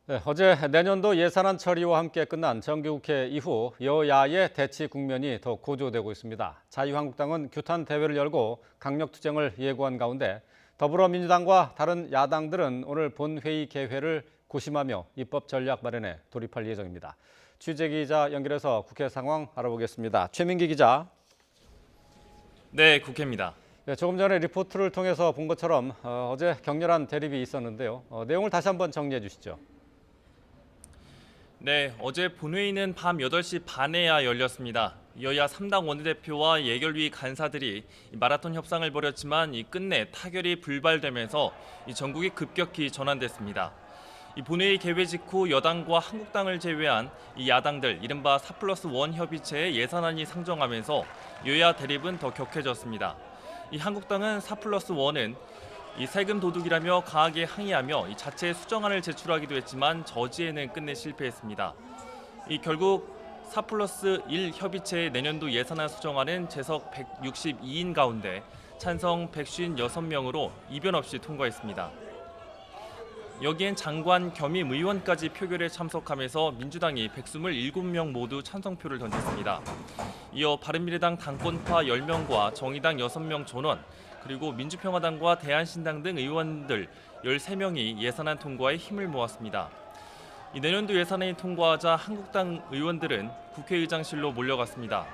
네, 어제 내년도 예산안 처리와 함께 끝난 정기국회 이후 여야의 대치 국면이 더 고조되고 있습니다. 자유한국당은 규탄 대회를 열고 강력 투쟁을 예고한 가운데 더불어민주당과 다른 야당들은 오늘 본회의 개회를 고심하며 입법 전략 마련에 돌입할 예정입니다. 취재 기자 연결해서 국회 상황 알아보겠습니다. 최민기 기자. 네, 국회입니다. 네, 조금 전에 리포트를 통해서 본 것처럼 어제 격렬한 대립이 있었는데요. 내용을 다시 한번 정리해 주시죠. 네, 어제 본회의는 밤 8시 반에야 열렸습니다. 여야 3당 원내대표와 예결위 간사들이 마라톤 협상을 벌였지만 끝내 타결이 불발되면서 전국이 급격히 전환됐습니다. 본회의 개회 직후 여당과 한국당을 제외한 야당들 이른바 4+1 협의체의 예산안이 상정하면서 여야 대립은 더 격해졌습니다. 한국당은 4+1은 세금 도둑이라며 강하게 항의하며 자체 수정안을 제출하기도 했지만 저지에는 끝내 실패했습니다. 결국 4+1 협의체의 내년도 예산안 수정안은 재석 162인 가운데 찬성 156명으로 이변 없이 통과했습니다. 여기엔 장관 겸임 의원까지 표결에 참석하면서 민주당이 127명 모두 찬성표를 던졌습니다. 이어 바른미래당 당권파 10명과 정의당 6명 전원, 그리고 민주평화당과 대한신당 등 의원들 13명이 예산안 통과에 힘을 모았습니다. 내년도 예산안이 통과하자 한국당 의원들은 국회의장실로 몰려갔습니다.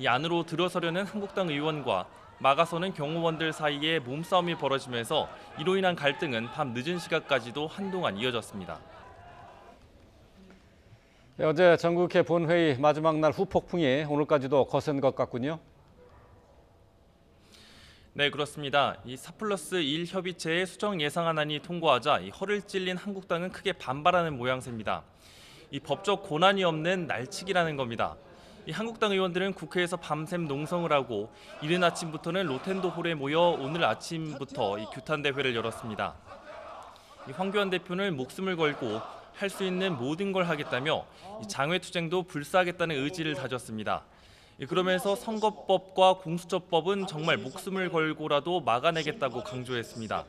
안으로 들어서려는 한국당 의원과 막아서는 경호원들 사이에 몸싸움이 벌어지면서 이로 인한 갈등은 밤 늦은 시각까지도 한동안 이어졌습니다. 네, 어제 정국회 본회의 마지막 날 후폭풍이 오늘까지도 거센 것 같군요. 네, 그렇습니다. 4+1 협의체의 수정 예산안이 통과하자 허를 찔린 한국당은 크게 반발하는 모양새입니다. 법적 권한이 없는 날치기라는 겁니다. 한국당 의원들은 국회에서 밤샘 농성을 하고 이른 아침부터는 로텐도홀에 모여 오늘 아침부터 규탄 대회를 열었습니다. 황교안 대표는 목숨을 걸고 할 수 있는 모든 걸 하겠다며 장외투쟁도 불사하겠다는 의지를 다졌습니다. 그러면서 선거법과 공수처법은 정말 목숨을 걸고라도 막아내겠다고 강조했습니다.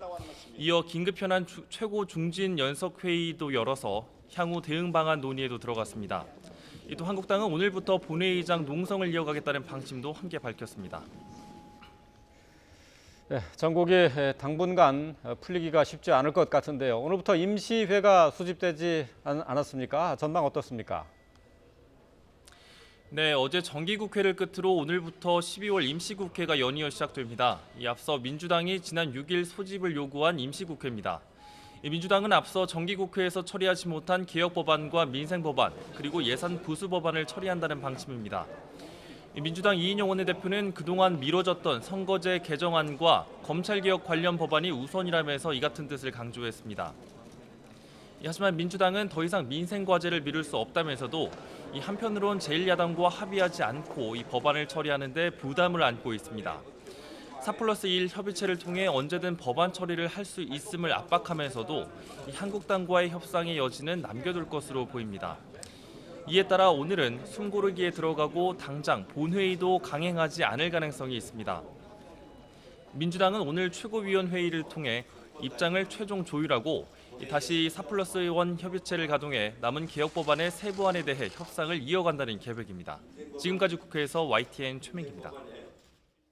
이어 긴급 현안 최고 중진 연석회의도 열어서 향후 대응 방안 논의에도 들어갔습니다. 또 한국당은 오늘부터 본회의장 농성을 이어가겠다는 방침도 함께 밝혔습니다. 네, 전국이 당분간 풀리기가 쉽지 않을 것 같은데요. 오늘부터 임시회가 수집되지 않았습니까? 전망 어떻습니까? 네, 어제 정기국회를 끝으로 오늘부터 12월 임시국회가 연이어 시작됩니다. 앞서 민주당이 지난 6일 소집을 요구한 임시국회입니다. 민주당은 앞서 정기국회에서 처리하지 못한 개혁법안과 민생법안, 그리고 예산 부수법안을 처리한다는 방침입니다. 민주당 이인영 원내대표는 그동안 미뤄졌던 선거제 개정안과 검찰개혁 관련 법안이 우선이라면서 이 같은 뜻을 강조했습니다. 하지만 민주당은 더 이상 민생 과제를 미룰 수 없다면서도 한편으론 제1야당과 합의하지 않고 이 법안을 처리하는 데 부담을 안고 있습니다. 4+1 협의체를 통해 언제든 법안 처리를 할 수 있음을 압박하면서도 한국당과의 협상의 여지는 남겨둘 것으로 보입니다. 이에 따라 오늘은 숨고르기에 들어가고 당장 본회의도 강행하지 않을 가능성이 있습니다. 민주당은 오늘 최고위원회의를 통해 입장을 최종 조율하고 다시 4+1 협의체를 가동해 남은 개혁 법안의 세부안에 대해 협상을 이어간다는 계획입니다. 지금까지 국회에서 YTN 최민기입니다.